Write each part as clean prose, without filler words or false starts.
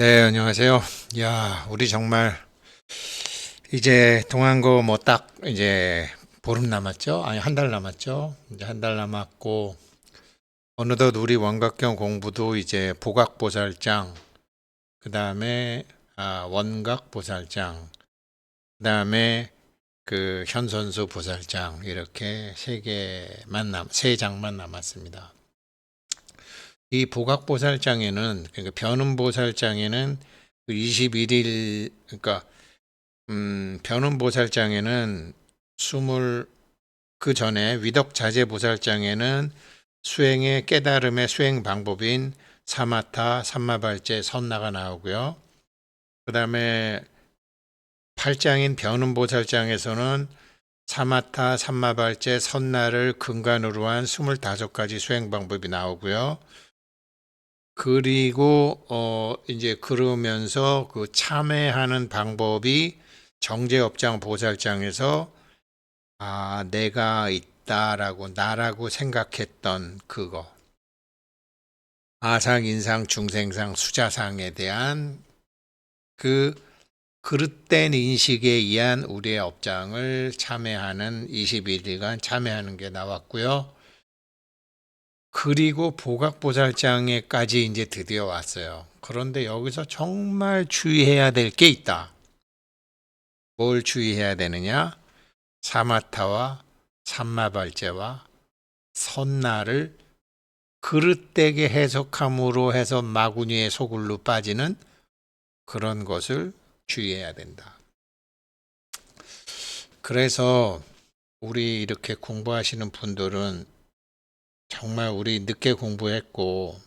네, 안녕하세요. 야, 우리 정말 이제 동안고 뭐 딱 이제 보름 남았죠? 아니, 한 달 남았죠? 이제 한 달 남았고, 어느덧 우리 원각경 공부도 이제 보각보살장, 그 다음에 원각 보살장, 그 다음에 그 현선수 보살장, 이렇게 세 장만 남았습니다. 이 보각보살장에는, 그러니까 변음보살장에는 그 21일, 그러니까 변음보살장에는 그 전에 위덕자재보살장에는 수행의 깨달음의 수행 방법인 사마타, 삼마발제, 선나가 나오고요. 그 다음에 8장인 변음보살장에서는 사마타, 삼마발제, 선나를 근간으로 한 25가지 수행 방법이 나오고요. 그리고 이제 그러면서 그 참회하는 방법이 정제업장 보살장에서 내가 있다라고 나라고 생각했던 그거 아상, 인상, 중생상, 수자상에 대한 그 그릇된 인식에 의한 우리의 업장을 참회하는 21일간 참회하는 게 나왔고요. 그리고 보각보살장에까지 이제 드디어 왔어요. 그런데 여기서 정말 주의해야 될 게 있다. 뭘 주의해야 되느냐? 사마타와 삼마발제와 선나를 그릇되게 해석함으로 해서 마구니의 소굴로 빠지는 그런 것을 주의해야 된다. 그래서 우리 이렇게 공부하시는 분들은 정말 우리 늦게 공부했고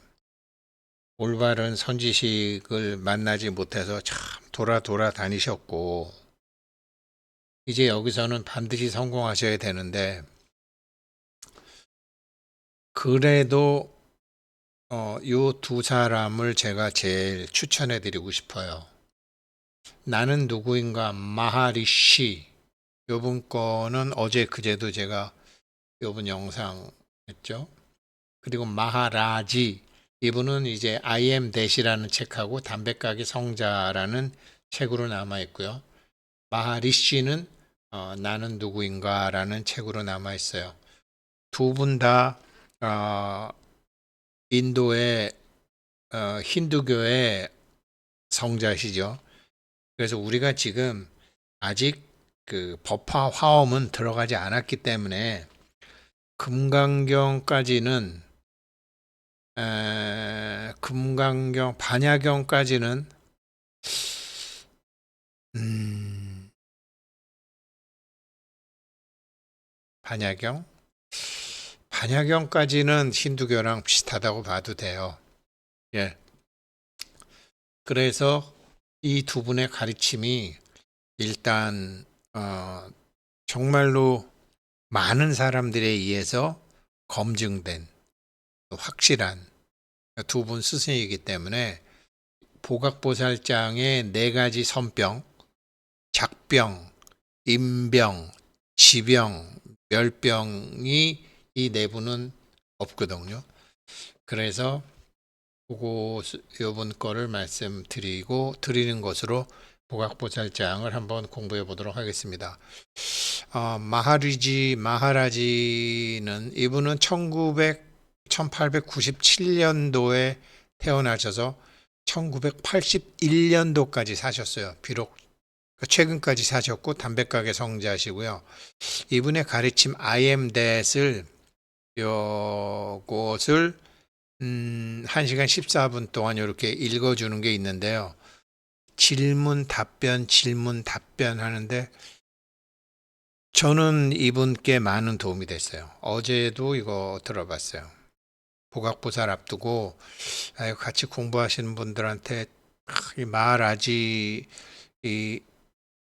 올바른 선지식을 만나지 못해서 참 돌아 다니셨고 이제 여기서는 반드시 성공하셔야 되는데 그래도 요 두 사람을 제가 제일 추천해 드리고 싶어요. 나는 누구인가 마하리시 요번 거는 어제 그제도 제가 요번 영상 했죠. 그리고 마하라지 이분은 이제 I am that이라는 책하고 담배가게 성자라는 책으로 남아 있고요. 마하리시는 나는 누구인가라는 책으로 남아 있어요. 두 분 다 인도의 힌두교의 성자시죠. 그래서 우리가 지금 아직 그 법화 화엄은 들어가지 않았기 때문에 금강경까지는 금강경 반야경까지는 음, 반야경 반야경까지는 힌두교랑 비슷하다고 봐도 돼요. 예. 그래서 이 두 분의 가르침이 일단 정말로 많은 사람들에 의해서 검증된 확실한 두 분 스승이기 때문에 보각보살장의 네 가지 선병, 작병, 임병, 지병, 멸병이 이 네 분은 없거든요. 그래서 그거 요번 거를 말씀드리고 드리는 것으로 보각보살장을 한번 공부해 보도록 하겠습니다. 마하라지는 이분은 1897년도에 태어나셔서 1981년도까지 사셨어요. 비록 최근까지 사셨고 담배가게 성자시고요. 이분의 가르침 I am that을 요것을 1시간 14분 동안 이렇게 읽어주는 게 있는데요. 질문 답변 하는데 저는 이분께 많은 도움이 됐어요. 어제도 이거 들어봤어요. 보각보살 앞두고 같이 공부하시는 분들한테 이 마하라지 이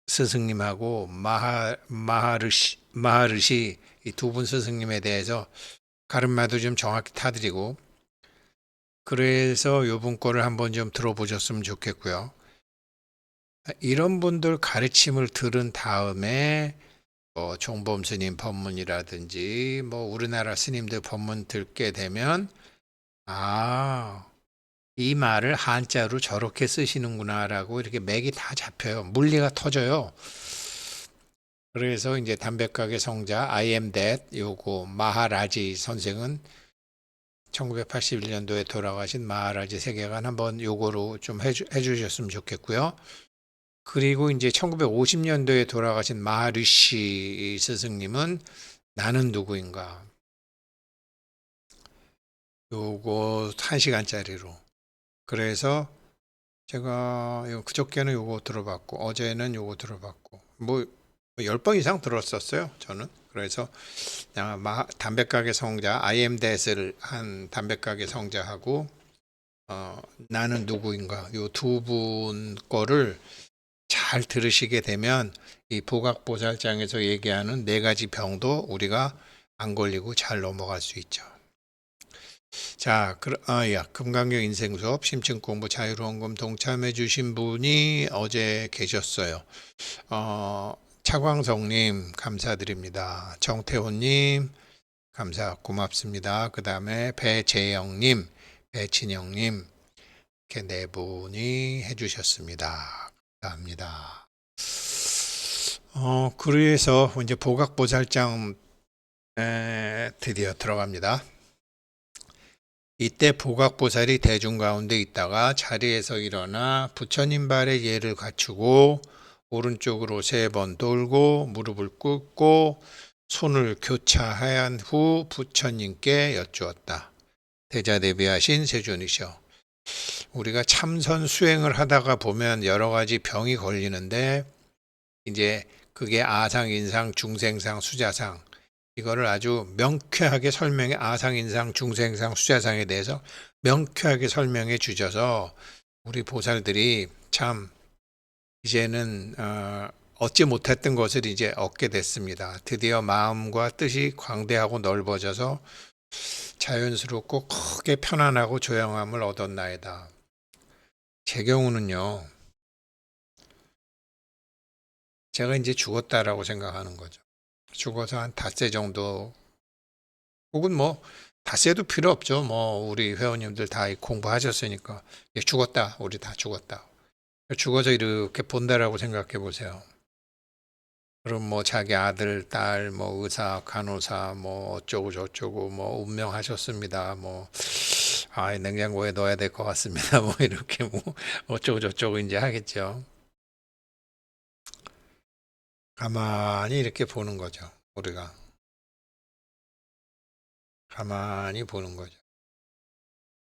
스승님하고 마하르시 이 두 분 스승님에 대해서 가르마도 좀 정확히 타드리고 그래서 요번 거를 한번 좀 들어보셨으면 좋겠고요. 이런 분들 가르침을 들은 다음에 종범 스님 법문이라든지 우리나라 스님들 법문 듣게 되면 아 이 말을 한자로 저렇게 쓰시는구나라고 이렇게 맥이 다 잡혀요. 물리가 터져요. 그래서 이제 담백하게 성자 I am that 요거 마하라지 선생은 1981년도에 돌아가신 마하라지 세계관 한번 요거로 좀 해주셨으면 좋겠고요. 그리고 이제 1950년도에 돌아가신 마하리시 스승님은 나는 누구인가 요거 1시간짜리로. 그래서 제가 그저께는 요거 들어봤고 어제는 요거 들어봤고 뭐 10번 이상 들었었어요 저는. 그래서 담백하게 성자 I am that을 한 담백하게 성자하고 나는 누구인가 요 두 분 거를 잘 들으시게 되면 이 보각보살장에서 얘기하는 네 가지 병도 우리가 안 걸리고 잘 넘어갈 수 있죠. 자, 금강경 인생 수업 심층 공부 자유로운금 동참해 주신 분이 어제 계셨어요. 차광성님 감사드립니다. 정태호님 고맙습니다. 그 다음에 배재영님, 배친영님 이렇게 네 분이 해주셨습니다. 감사합니다. 그래서 이제 보각보살장 드디어 들어갑니다. 이때 보각보살이 대중 가운데 있다가 자리에서 일어나 부처님 발에 예를 갖추고 오른쪽으로 3번 돌고 무릎을 꿇고 손을 교차한 후 부처님께 여쭈었다. 대자대비하신 세존이셔. 우리가 참선 수행을 하다가 보면 여러 가지 병이 걸리는데 이제 그게 아상, 인상, 중생상, 수자상 이거를 아주 명쾌하게 설명해 아상, 인상, 중생상, 수자상에 대해서 명쾌하게 설명해 주셔서 우리 보살들이 참 이제는 얻지 못했던 것을 이제 얻게 됐습니다. 드디어 마음과 뜻이 광대하고 넓어져서 자연스럽고 크게 편안하고 조용함을 얻었나이다. 제 경우는요. 제가 이제 죽었다라고 생각하는 거죠. 죽어서 한 닷새 정도 혹은 뭐 닷새도 필요 없죠. 뭐 우리 회원님들 다 공부하셨으니까 죽었다. 우리 다 죽었다. 죽어서 이렇게 본다라고 생각해 보세요. 그럼 뭐 자기 아들, 딸, 뭐 의사, 간호사, 뭐 어쩌고 저쩌고 뭐 운명하셨습니다. 뭐 냉장고에 넣어야 될 것 같습니다. 뭐 이렇게 뭐 어쩌고 저쩌고 이제 하겠죠. 가만히 이렇게 보는 거죠. 우리가 가만히 보는 거죠.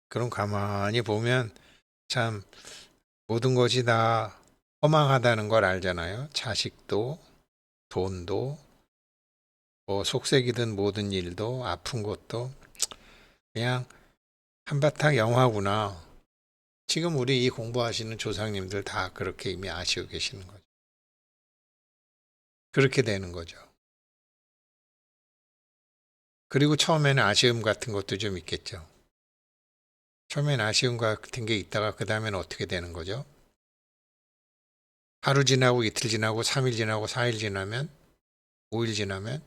그럼 가만히 보면 참 모든 것이 다 허망하다는 걸 알잖아요. 자식도, 돈도, 뭐 속색이든 모든 일도, 아픈 것도 그냥 한바탕 영화구나. 지금 우리 이 공부하시는 조상님들 다 그렇게 이미 아시고 계시는 거죠. 그렇게 되는 거죠. 그리고 처음에는 아쉬움 같은 것도 좀 있겠죠. 처음엔 아쉬움 같은 게 있다가 그 다음에는 어떻게 되는 거죠? 하루 지나고 이틀 지나고 3일 지나고 4일 지나면 5일 지나면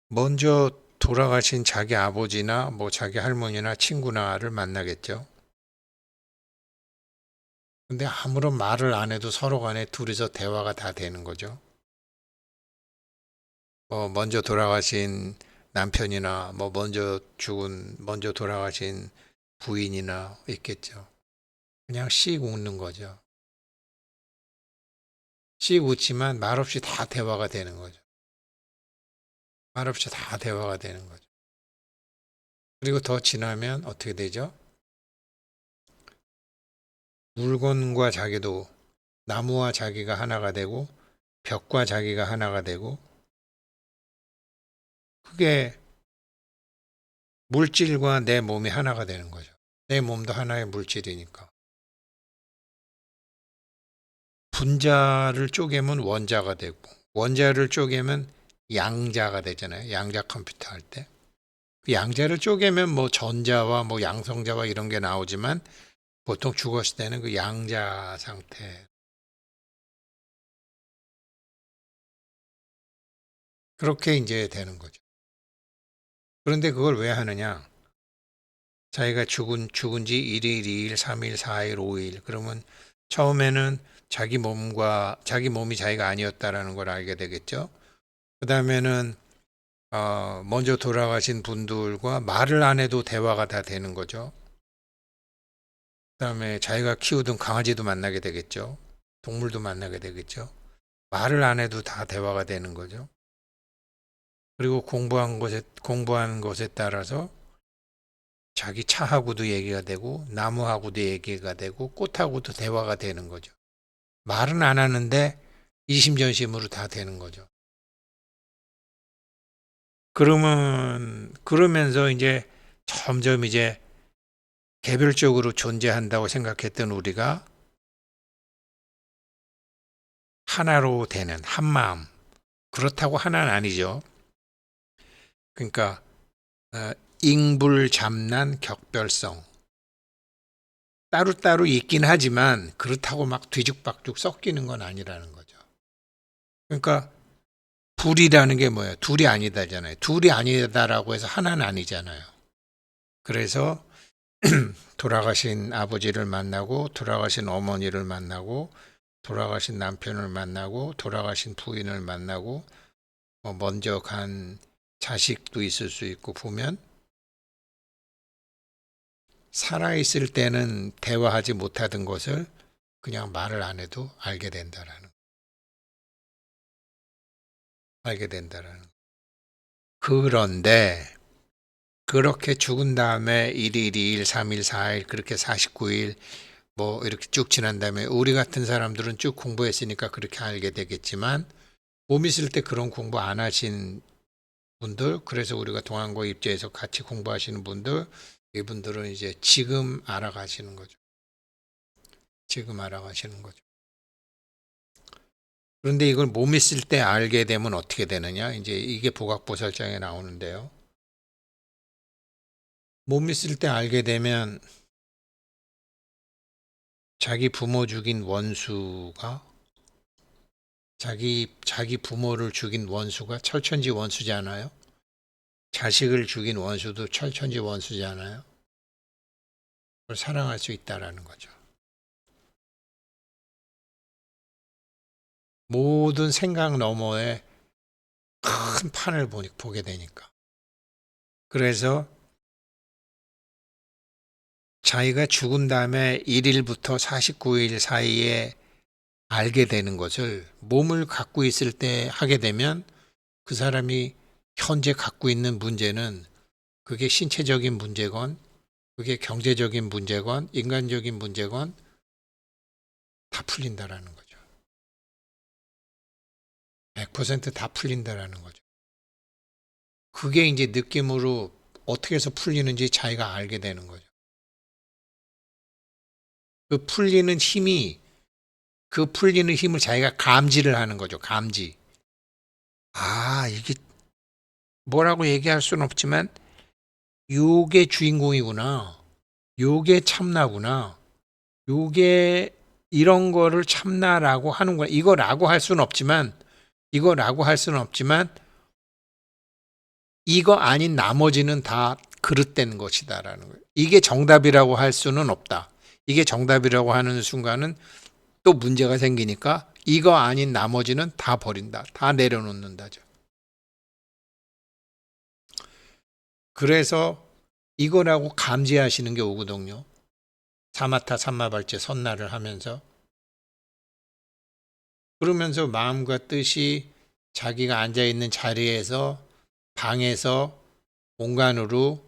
먼저 돌아가신 자기 아버지나 뭐 자기 할머니나 친구나를 만나겠죠. 근데 아무런 말을 안 해도 서로 간에 둘이서 대화가 다 되는 거죠. 먼저 돌아가신 남편이나 뭐 먼저 돌아가신 부인이나 있겠죠. 그냥 씩 웃는 거죠. 씩 웃지만 말없이 다 대화가 되는 거죠. 말없이 다 대화가 되는 거죠. 그리고 더 지나면 어떻게 되죠? 물건과 자기도 나무와 자기가 하나가 되고 벽과 자기가 하나가 되고 그게 물질과 내 몸이 하나가 되는 거죠. 내 몸도 하나의 물질이니까. 분자를 쪼개면 원자가 되고 원자를 쪼개면 양자가 되잖아요. 양자 컴퓨터 할 때. 그 양자를 쪼개면 뭐 전자와 뭐 양성자와 이런 게 나오지만 보통 죽었을 때는 그 양자 상태. 그렇게 이제 되는 거죠. 그런데 그걸 왜 하느냐? 자기가 죽은 지 1일, 2일, 3일, 4일, 5일. 그러면 처음에는 자기 몸이 자기가 아니었다라는 걸 알게 되겠죠. 그 다음에는 먼저 돌아가신 분들과 말을 안 해도 대화가 다 되는 거죠. 그 다음에 자기가 키우던 강아지도 만나게 되겠죠. 동물도 만나게 되겠죠. 말을 안 해도 다 대화가 되는 거죠. 그리고 공부한 것에 따라서 자기 차하고도 얘기가 되고, 나무하고도 얘기가 되고, 꽃하고도 대화가 되는 거죠. 말은 안 하는데 이심전심으로 다 되는 거죠. 그러면서 이제 점점 이제 개별적으로 존재한다고 생각했던 우리가 하나로 되는 한마음. 그렇다고 하나는 아니죠. 그러니까 어, 잉불잡난 격별성. 따로따로 있긴 하지만 그렇다고 막 뒤죽박죽 섞이는 건 아니라는 거죠. 그러니까 불이라는 게 뭐예요? 둘이 아니다잖아요. 둘이 아니다라고 해서 하나는 아니잖아요. 그래서 돌아가신 아버지를 만나고 돌아가신 어머니를 만나고 돌아가신 남편을 만나고 돌아가신 부인을 만나고 먼저 간 자식도 있을 수 있고 보면 살아있을 때는 대화하지 못하던 것을 그냥 말을 안 해도 알게 된다라는. 그런데 그렇게 죽은 다음에 1일, 2일, 3일, 4일, 그렇게 49일 뭐 이렇게 쭉 지난 다음에 우리 같은 사람들은 쭉 공부했으니까 그렇게 알게 되겠지만 몸 있을 때 그런 공부 안 하신 분들, 그래서 우리가 동안고 입지에서 같이 공부하시는 분들, 이분들은 이제 지금 알아가시는 거죠. 지금 알아가시는 거죠. 그런데 이걸 몸 있을 때 알게 되면 어떻게 되느냐? 이제 이게 보각보살장에 나오는데요. 몸 있을 때 알게 되면 자기 부모 죽인 원수가 자기 부모를 죽인 원수가 철천지 원수잖아요. 자식을 죽인 원수도 철천지 원수잖아요. 그걸 사랑할 수 있다라는 거죠. 모든 생각 너머에 큰 판을 보게 되니까. 그래서 자기가 죽은 다음에 1일부터 49일 사이에 알게 되는 것을 몸을 갖고 있을 때 하게 되면 그 사람이 현재 갖고 있는 문제는 그게 신체적인 문제건 그게 경제적인 문제건 인간적인 문제건 다 풀린다라는 거죠. 100%다 풀린다라는 거죠. 그게 이제 느낌으로 어떻게 해서 풀리는지 자기가 알게 되는 거죠. 그 풀리는 힘이 그 풀리는 힘을 자기가 감지를 하는 거죠. 감지. 아, 이게 뭐라고 얘기할 수는 없지만 요게 주인공이구나. 요게 참나구나. 요게 이런 거를 참나라고 하는 거야. 이거라고 할 수는 없지만 이거 아닌 나머지는 다 그릇된 것이다라는 거예요. 이게 정답이라고 할 수는 없다. 이게 정답이라고 하는 순간은 또 문제가 생기니까 이거 아닌 나머지는 다 버린다. 다 내려놓는다죠. 그래서 이거라고 감지하시는 게 오거든요. 사마타 삼마발제 선나를 하면서 그러면서 마음과 뜻이 자기가 앉아 있는 자리에서 방에서 공간으로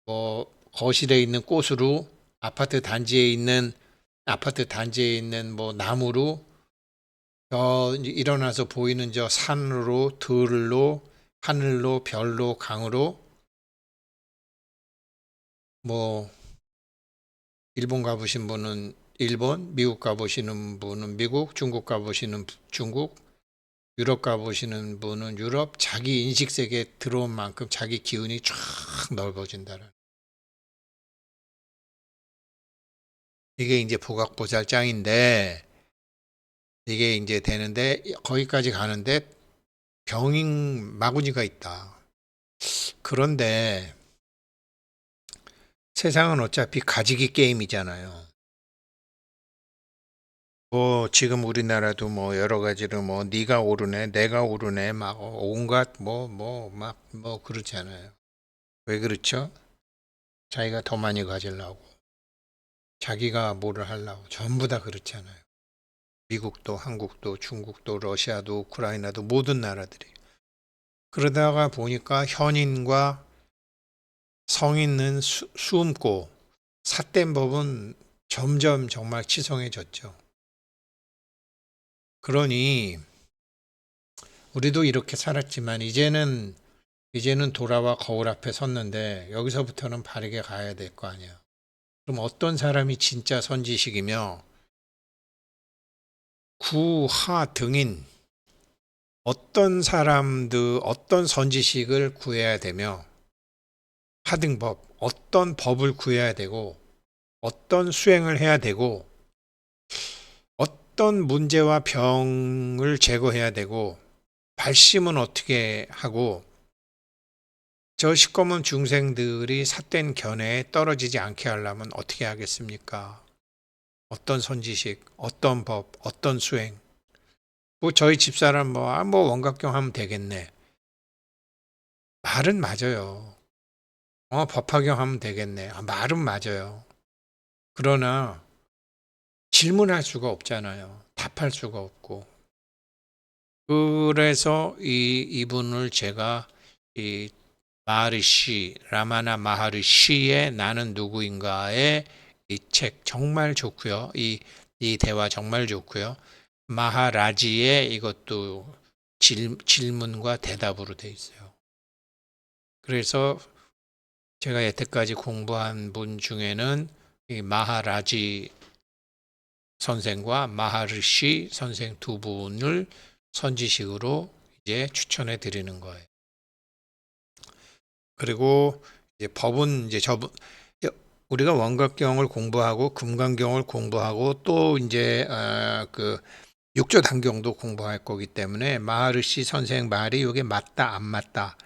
뭐 거실에 있는 꽃으로 아파트 단지에 있는 뭐 나무로 이제 일어나서 보이는 저 산으로 들로 하늘로 별로 강으로 뭐 일본 가보신 분은 일본, 미국 가보시는 분은 미국, 중국 가보시는 중국, 유럽 가보시는 분은 유럽, 자기 인식 세계에 들어온 만큼 자기 기운이 쫙 넓어진다는. 이게 이제 보각보살장인데 이게 이제 되는데 거기까지 가는데 병인 마구니가 있다. 그런데 세상은 어차피 가지기 게임이잖아요. 뭐 지금 우리나라도 뭐 여러 가지로 뭐 네가 오르네, 내가 오르네, 막 온갖 막 뭐 그렇잖아요. 왜 그렇죠? 자기가 더 많이 가지려고, 자기가 뭐를 하려고 전부 다 그렇잖아요. 미국도, 한국도, 중국도, 러시아도, 우크라이나도 모든 나라들이. 그러다가 보니까 현인과 성인은 숨고 삿된 법은 점점 정말 치성해졌죠. 그러니 우리도 이렇게 살았지만 이제는 돌아와 거울 앞에 섰는데 여기서부터는 바르게 가야 될 거 아니야. 그럼 어떤 사람이 진짜 선지식이며 구하 등인 어떤 사람들 어떤 선지식을 구해야 되며 하등법 어떤 법을 구해야 되고 어떤 수행을 해야 되고 어떤 문제와 병을 제거해야 되고 발심은 어떻게 하고 저 시꺼먼 중생들이 삿된 견해에 떨어지지 않게 하려면 어떻게 하겠습니까? 어떤 선지식, 어떤 법, 어떤 수행. 뭐 저희 집사람 뭐 원각경 하면 되겠네. 말은 맞아요. 법화경 하면 되겠네. 말은 맞아요. 그러나 질문할 수가 없잖아요. 답할 수가 없고. 그래서 이분을 제가 이 마하리시, 라마나 마하리시의 나는 누구인가의 이 책 정말 좋고요. 이 대화 정말 좋고요. 마하라지의 이것도 질문과 대답으로 돼 있어요. 그래서 제가 여태까지 공부한 분 중에는 이 마하라지 선생과 마하르시 선생 두 분을 선지식으로 이제 추천해 드리는 거예요. 그리고 이제 법은 이제 우리가 원각경을 공부하고 금강경을 공부하고 또 이제 그 육조단경도 공부할 거기 때문에 마하르시 선생 말이 이게 맞다 안 맞다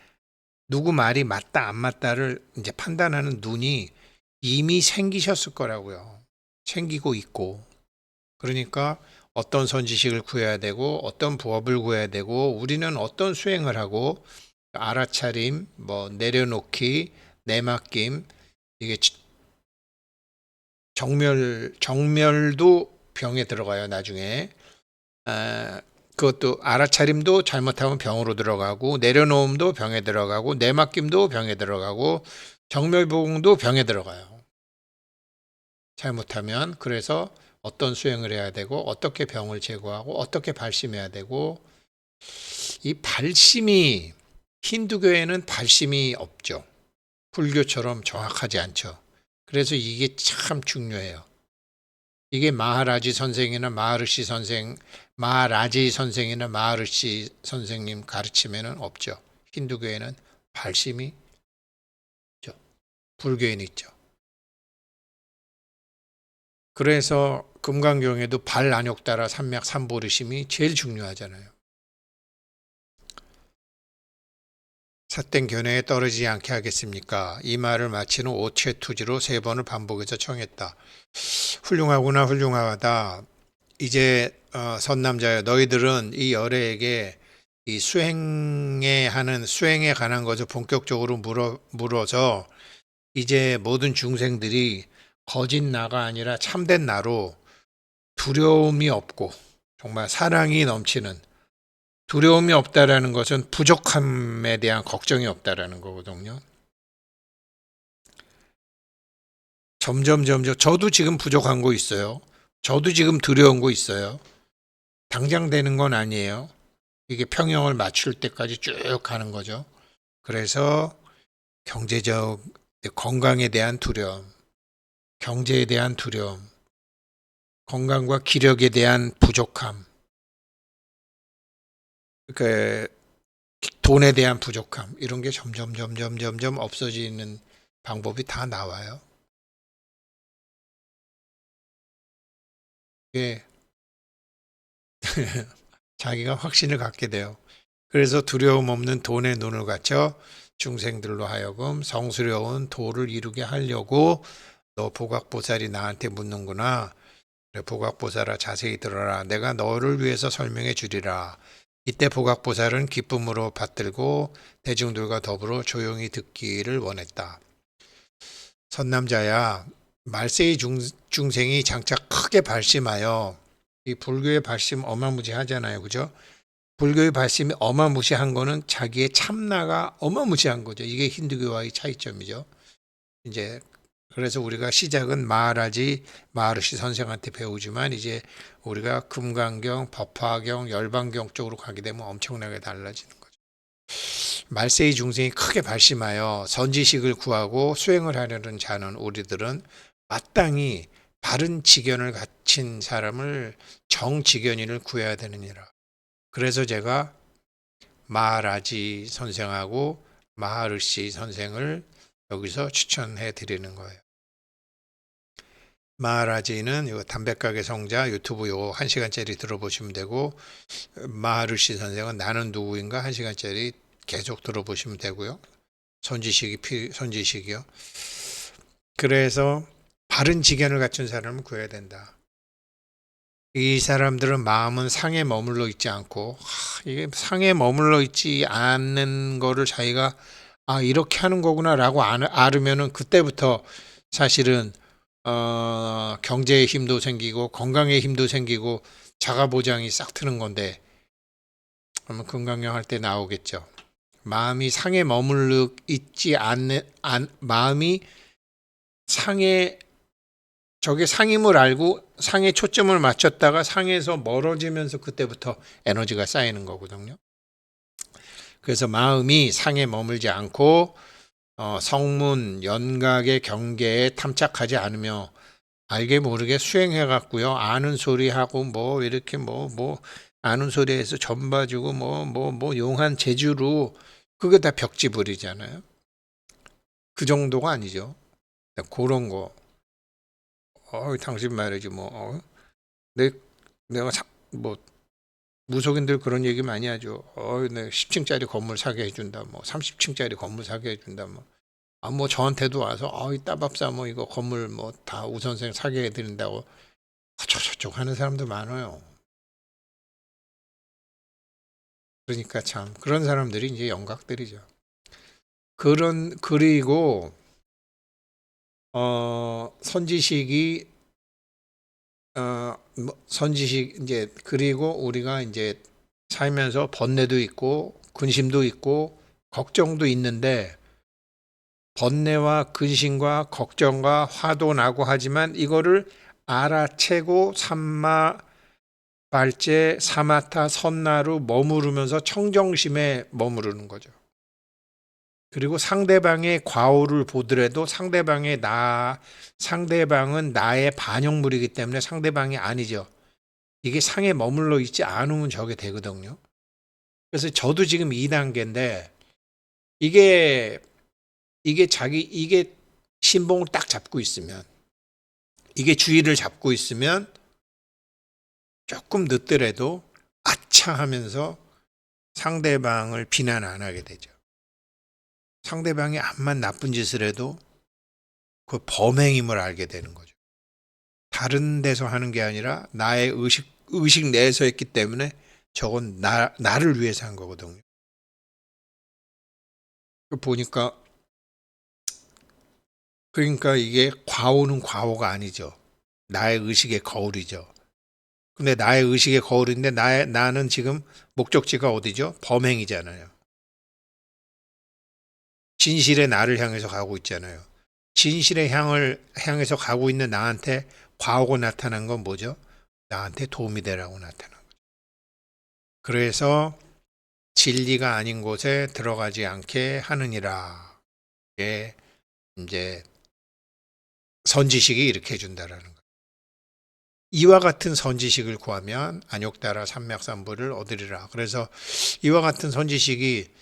누구 말이 맞다 안 맞다를 이제 판단하는 눈이 이미 생기셨을 거라고요. 생기고 있고 그러니까 어떤 선지식을 구해야 되고 어떤 부업을 구해야 되고 우리는 어떤 수행을 하고 알아차림, 뭐 내려놓기, 내맡김 이게 정멸도 병에 들어가요 나중에. 그것도 알아차림도 잘못하면 병으로 들어가고 내려놓음도 병에 들어가고 내맡김도 병에 들어가고 정멸보응도 병에 들어가요. 잘못하면 그래서 어떤 수행을 해야 되고 어떻게 병을 제거하고 어떻게 발심해야 되고 이 발심이 힌두교에는 발심이 없죠. 불교처럼 정확하지 않죠. 그래서 이게 참 중요해요. 이게 마하라지 선생이나 마하르시 선생, 마하라지 선생이나 마하르시 선생님 가르침에는 없죠. 힌두교에는 발심이 있죠. 불교에는 있죠. 그래서 금강경에도 발안욕 따라 삼맥 삼보르심이 제일 중요하잖아요. 삿된 견해에 떨어지지 않게 하겠습니까? 이 말을 마치는 오체투지로 3번을 반복해서 청했다. 훌륭하구나 훌륭하다. 이제 선남자여 너희들은 이 열애에게 이 수행에 관한 것을 본격적으로 물어서 이제 모든 중생들이 거짓 나가 아니라 참된 나로 두려움이 없고 정말 사랑이 넘치는 두려움이 없다라는 것은 부족함에 대한 걱정이 없다라는 거거든요. 점점 저도 지금 부족한 거 있어요. 저도 지금 두려운 거 있어요. 당장 되는 건 아니에요. 이게 평형을 맞출 때까지 쭉 가는 거죠. 그래서 경제적 건강에 대한 두려움, 경제에 대한 두려움, 건강과 기력에 대한 부족함, 그 돈에 대한 부족함 이런 게 점점 없어지는 방법이 다 나와요. 이게 자기가 확신을 갖게 돼요. 그래서 두려움 없는 돈에 눈을 갖춰 중생들로 하여금 성스러운 도를 이루게 하려고 너 보각보살이 나한테 묻는구나. 그래, 보각보살아 자세히 들어라. 내가 너를 위해서 설명해 주리라. 이때 보각보살은 기쁨으로 받들고 대중들과 더불어 조용히 듣기를 원했다. 선남자야, 말세의 중생이 장차 크게 발심하여, 이 불교의 발심 어마무지하잖아요. 그죠? 불교의 발심이 어마무시한 거는 자기의 참나가 어마무시한 거죠. 이게 힌두교와의 차이점이죠. 이제 그래서 우리가 시작은 마하르시 선생한테 배우지만 이제 우리가 금강경, 법화경, 열반경 쪽으로 가게 되면 엄청나게 달라지는 거죠. 말세의 중생이 크게 발심하여 선지식을 구하고 수행을 하려는 자는 우리들은 마땅히 바른 지견을 갖춘 사람을 정지견인을 구해야 되느니라. 그래서 제가 마하라지 선생하고 마하르시 선생을 여기서 추천해 드리는 거예요. 마하라지는 요 담배가게 성자 유튜브 요 1시간짜리 들어보시면 되고, 마하르시 선생은 나는 누구인가 1시간짜리 계속 들어보시면 되고요. 선지식이요. 그래서 바른 지견을 갖춘 사람을 구해야 된다. 이 사람들은 마음은 상에 머물러 있지 않고, 이게 상에 머물러 있지 않는 거를 자기가 이렇게 하는 거구나라고 알으면은 그때부터 사실은 경제의 힘도 생기고 건강의 힘도 생기고 자가보장이 싹 트는 건데, 그러면 금강경 할 때 나오겠죠. 마음이 상에 머물러 있지 않는 마음이 상에 저게 상임을 알고 상에 초점을 맞췄다가 상에서 멀어지면서 그때부터 에너지가 쌓이는 거거든요. 그래서 마음이 상에 머물지 않고 성문, 연각의 경계에 탐착하지 않으며 알게 모르게 수행해 갖고요. 아는 소리 하고 뭐 이렇게 뭐 아는 소리에서 전 봐주고 뭐 용한 재주로 그게 다 벽지불이잖아요. 그 정도가 아니죠. 그런 거. 당신 말이지 뭐. 내가 뭐 무속인들 그런 얘기 많이 하죠. 내가 10층짜리 건물 사게 해준다. 뭐 30층짜리 건물 사게 해준다. 뭐 저한테도 와서 이 따밥사 뭐 이거 건물 뭐 다 우선생 사게 해드린다고 저쪽 하는 사람도 많아요. 그러니까 참 그런 사람들이 이제 영각들이죠. 그리고 선지식이 선지식 이제 그리고 우리가 이제 살면서 번뇌도 있고 근심도 있고 걱정도 있는데, 번뇌와 근심과 걱정과 화도 나고 하지만 이거를 알아채고 삼마 발제 사마타 선나로 머무르면서 청정심에 머무르는 거죠. 그리고 상대방의 과오를 보더라도 상대방은 나의 반영물이기 때문에 상대방이 아니죠. 이게 상에 머물러 있지 않으면 저게 되거든요. 그래서 저도 지금 2단계인데 이게 이게 신봉을 딱 잡고 있으면, 이게 주의를 잡고 있으면 조금 늦더라도 아차 하면서 상대방을 비난 안 하게 되죠. 상대방이 암만 나쁜 짓을 해도 그 범행임을 알게 되는 거죠. 다른 데서 하는 게 아니라 나의 의식 내에서 했기 때문에 저건 나를 위해서 한 거거든요. 보니까 그러니까 이게 과오는 과오가 아니죠. 나의 의식의 거울이죠. 근데 나의 의식의 거울인데 나는 지금 목적지가 어디죠? 범행이잖아요. 진실의 나를 향해서 가고 있잖아요. 진실의 향해서 가고 있는 나한테 과오가 나타난 건 뭐죠? 나한테 도움이 되라고 나타난 거죠. 그래서 진리가 아닌 곳에 들어가지 않게 하느니라. 이게 이제 선지식이 이렇게 해준다라는 거예요. 이와 같은 선지식을 구하면 안욕따라 삼맥삼부를 얻으리라. 그래서 이와 같은 선지식이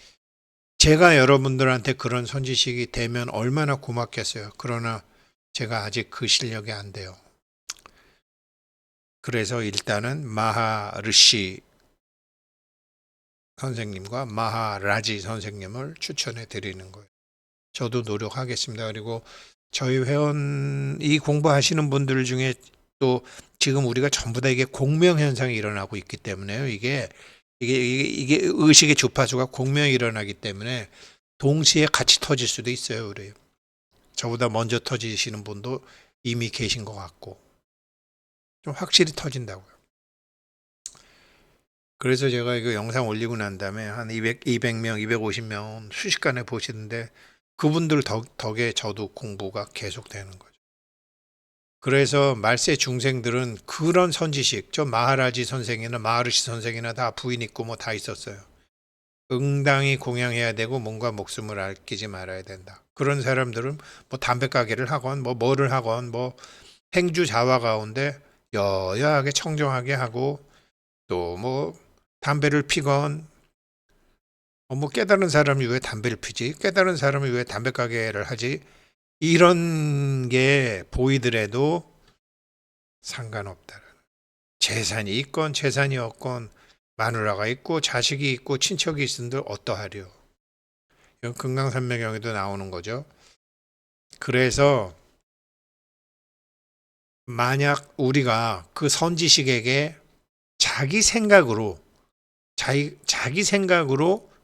제가 여러분들한테 그런 선지식이 되면 얼마나 고맙겠어요. 그러나 제가 아직 그 실력이 안 돼요. 그래서 일단은 마하르시 선생님과 마하라지 선생님을 추천해 드리는 거예요. 저도 노력하겠습니다. 그리고 저희 회원 이 공부하시는 분들 중에 또 지금 우리가 전부 다 이게 공명 현상이 일어나고 있기 때문에요. 이게 의식의 주파수가 공명이 일어나기 때문에 동시에 같이 터질 수도 있어요. 그래요. 저보다 먼저 터지시는 분도 이미 계신 것 같고 좀 확실히 터진다고요. 그래서 제가 이거 영상 올리고 난 다음에 한 200명, 250명 순식간에 보시는데 그분들 덕에 저도 공부가 계속되는 거죠. 그래서 말세 중생들은 그런 선지식, 저 마하라지 선생이나 마하르시 선생이나 다 부인 있고 뭐 다 있었어요. 응당히 공양해야 되고 몸과 목숨을 아끼지 말아야 된다. 그런 사람들은 뭐 담배 가게를 하건 뭐 뭐를 하건 뭐 행주 자화 가운데 여야하게 청정하게 하고 또 뭐 담배를 피건 뭐 깨달은 사람이 왜 담배를 피지? 깨달은 사람이 왜 담배 가게를 하지? 이런 게 보이더라도 상관없다. 재산이 있건 재산이 없건 마누라가 있고 자식이 있고 친척이 있은들 어떠하려. 이건 금강산매경에도 나오는 거죠. 그래서 만약 우리가 그 선지식에게 자기 생각으로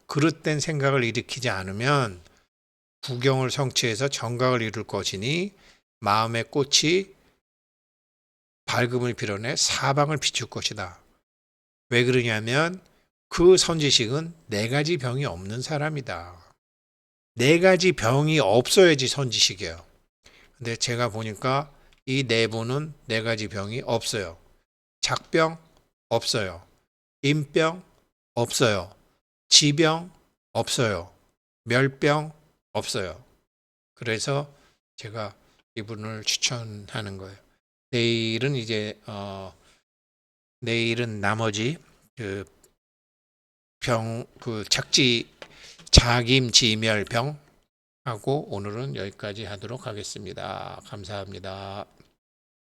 그릇된 생각을 일으키지 않으면 구경을 성취해서 정각을 이룰 것이니 마음의 꽃이 밝음을 빌어내 사방을 비출 것이다. 왜 그러냐면 그 선지식은 네 가지 병이 없는 사람이다. 네 가지 병이 없어야지 선지식이에요. 근데 제가 보니까 이 네 분은 네 가지 병이 없어요. 작병 없어요. 임병 없어요. 지병 없어요. 멸병 없어요. 그래서 제가 이분을 추천하는 거예요. 내일은 나머지 그 자김지멸병 하고 오늘은 여기까지 하도록 하겠습니다. 감사합니다.